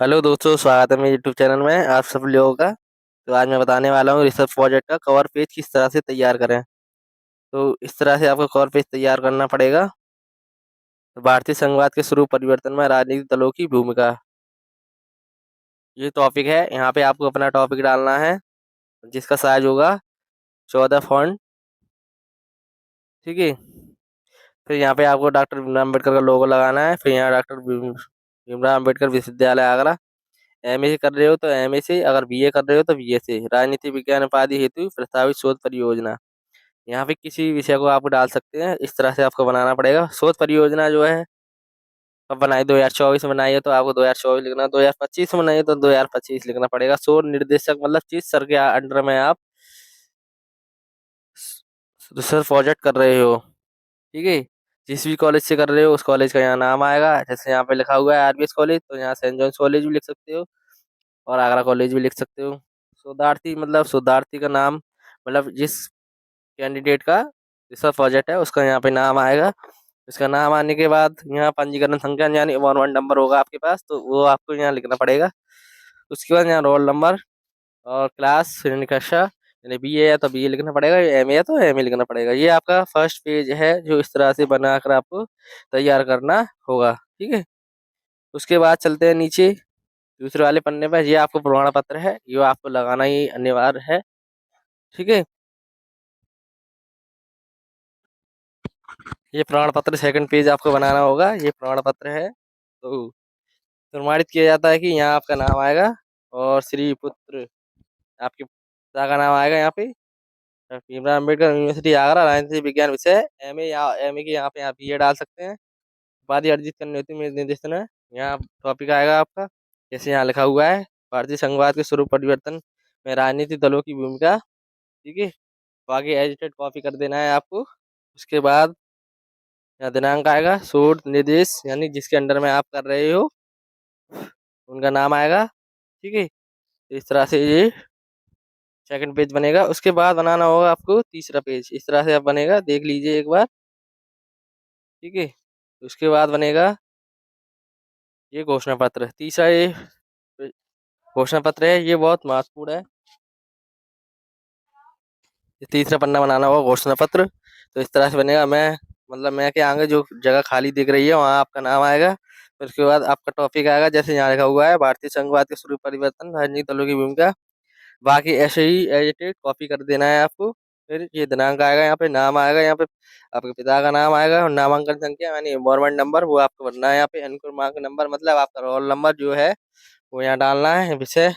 Hello दोस्तों, स्वागत है मेरे यूट्यूब चैनल में आप सब लोगों का। तो आज मैं बताने वाला हूँ रिसर्च प्रोजेक्ट का कवर पेज किस तरह से तैयार करें। तो इस तरह से आपको कवर पेज तैयार करना पड़ेगा। तो भारतीय संघवाद के स्वरूप परिवर्तन में राजनीतिक दलों की भूमिका, ये टॉपिक है। यहाँ पे आपको अपना टॉपिक डालना है जिसका साइज होगा 14 फॉन्ट। ठीक है। फिर यहाँ पे आपको डॉक्टर भीमराव अम्बेडकर का लोगो लगाना है। फिर यहाँ डॉक्टर भीमराव अम्बेडकर विश्वविद्यालय आगरा। एमए कर रहे हो तो एमए से, अगर बीए कर रहे हो तो बीए से। राजनीति विज्ञान उपाधि हेतु प्रस्तावित शोध परियोजना, यहाँ पे किसी विषय को आप डाल सकते हैं। इस तरह से आपको बनाना पड़ेगा। शोध परियोजना जो है अब बनाई 2024 में बनाई है तो आपको 2024 लिखना, 2025 में बनाई है तो 2025 लिखना पड़ेगा। शोध निर्देशक मतलब जिस सर के अंडर में आप रिसर्च प्रोजेक्ट कर रहे हो। ठीक है। जिस भी कॉलेज से कर रहे हो उस कॉलेज का यहाँ नाम आएगा। जैसे यहाँ पे लिखा हुआ है आरबीएस कॉलेज, तो यहाँ सेंट जॉन्स कॉलेज भी लिख सकते हो और आगरा कॉलेज भी लिख सकते हो। शोधार्थी मतलब शोधार्थी का नाम, मतलब जिस कैंडिडेट का रिसर्च प्रोजेक्ट है उसका यहाँ पे नाम आएगा। इसका नाम आने के बाद यहाँ पंजीकरण संख्या यानी वन नंबर होगा आपके पास, तो वो आपको यहाँ लिखना पड़ेगा। उसके बाद यहाँ रोल नंबर और क्लास यानी कक्षा, यानी बीए है तो बीए लिखना पड़ेगा, एमए है तो एमए लिखना पड़ेगा। ये आपका फर्स्ट पेज है जो इस तरह से बनाकर आपको तैयार करना होगा। ठीक है। उसके बाद चलते हैं नीचे दूसरे वाले पन्ने पर। ये आपको प्रमाण पत्र है, ये आपको लगाना ही अनिवार्य है। ठीक है। ये प्रमाण पत्र सेकंड पेज आपको बनाना होगा। ये प्रमाण पत्र है तो प्रमाणित किया जाता है कि यहाँ आपका नाम आएगा और श्री पुत्र आपके पिता का नाम आएगा। यहाँ पे भीमराव अम्बेडकर यूनिवर्सिटी आगरा, राजनीति विज्ञान विषय, एमए या एमए के यहाँ पे आप बीए डाल सकते हैं। उपाधि अर्जित करने हेतु मेरे निर्देशन है। यहाँ टॉपिक आएगा आपका, जैसे यहाँ लिखा हुआ है भारतीय संघवाद के स्वरूप परिवर्तन में राजनीतिक दलों की भूमिका। ठीक है। तो आगे एडिटेड कॉपी कर देना है आपको। उसके बाद यहाँ दिनांक आएगा, शोध निर्देश यानी जिसके अंडर में आप कर रहे हो उनका नाम आएगा। ठीक है। इस तरह से ये सेकंड पेज बनेगा। उसके बाद बनाना होगा आपको तीसरा पेज। इस तरह से आप बनेगा, देख लीजिए एक बार। ठीक है। उसके बाद बनेगा ये घोषणा पत्र। तीसरा ये घोषणा पत्र है, ये बहुत महत्वपूर्ण है। ये तीसरा पन्ना बनाना होगा घोषणा पत्र। तो इस तरह से बनेगा। मैं के आगे जो जगह खाली दिख रही है वहाँ आपका नाम आएगा। फिर उसके बाद आपका टॉपिक आएगा, जैसे यहाँ लिखा हुआ है भारतीय संघवाद के स्वरूप परिवर्तन राजनीतिक दलों की भूमिका। बाकी ऐसे ही एडिटेड कॉपी कर देना है आपको। फिर ये दिनांक आएगा, यहाँ पे नाम आएगा, यहाँ पे आपके पिता का नाम आएगा और नामांकन संख्या यानी एनरोलमेंट नंबर वो आपको भरना है। यहाँ पे एनरोलमेंट नंबर मतलब आपका रोल नंबर जो है वो यहाँ डालना है। विषय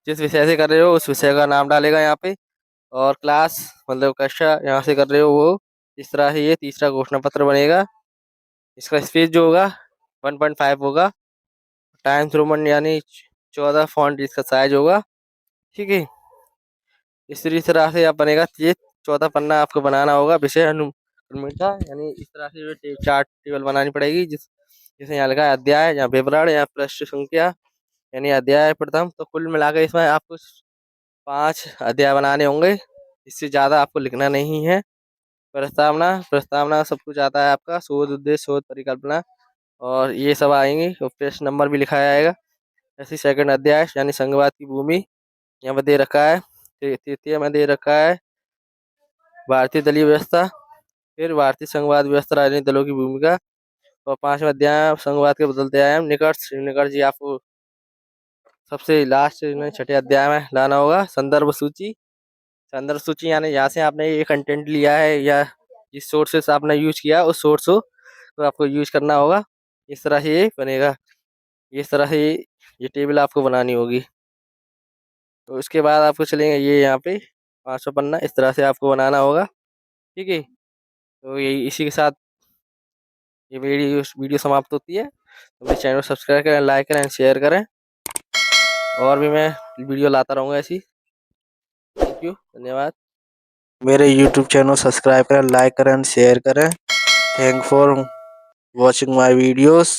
जिस विषय से कर रहे हो उस विषय का नाम डालेगा यहाँ पे, और क्लास मतलब कक्षा यहाँ से कर रहे हो वो। इस तरह से ये तीसरा घोषणा पत्र बनेगा। इसका स्पेस जो होगा 1.5 होगा। टाइम्स रोमन यानी 14 फॉन्ट इसका साइज होगा। ठीक है। इसी तरह से आप बनेगा। ये 14 पन्ना आपको बनाना होगा। विषय अनुक्रमणिका यानी इस तरह से जो चार्ट टेबल बनानी पड़ेगी, जिसमें यहाँ लिखा है अध्याय या विवरण या पृष्ठ संख्या यानी अध्याय प्रथम। तो कुल मिलाकर इसमें आपको 5 अध्याय बनाने होंगे। इससे ज़्यादा आपको लिखना नहीं है। प्रस्तावना प्रस्तावना सब कुछ आता है आपका। शोध उद्देश्य, शोध परिकल्पना और ये सब आएंगे। और पेज नंबर भी लिखा जाएगा। ऐसे सेकंड अध्याय यानी संघवाद की भूमि यहाँ पर दे रखा है। तृतीय में दे रखा है भारतीय दलीय व्यवस्था। फिर भारतीय संघवाद व्यवस्था राजनीतिक दलों की भूमिका। और 5वां अध्याय संघवाद के बदलते आयाम निकट निकट जी आपको सबसे लास्ट में 6ठे अध्याय में लाना होगा। संदर्भ सूची। संदर्भ सूची यानी यहाँ से आपने ये कंटेंट लिया है या जिस सोर्सेस आपने यूज किया उस सोर्स को तो आपको यूज करना होगा। इस तरह से ये बनेगा। इस तरह से ये टेबल आपको बनानी होगी। तो इसके बाद आपको चलेंगे ये यहाँ पे 500 पन्ना इस तरह से आपको बनाना होगा। ठीक है। तो ये इसी के साथ ये वीडियो समाप्त होती है। तो मेरे चैनल को सब्सक्राइब करें, लाइक करें, शेयर करें। और भी मैं वीडियो लाता रहूँगा ऐसी। थैंक यू, धन्यवाद। मेरे यूट्यूब चैनल सब्सक्राइब करें, लाइक करें, शेयर करें। Thank for watching my videos.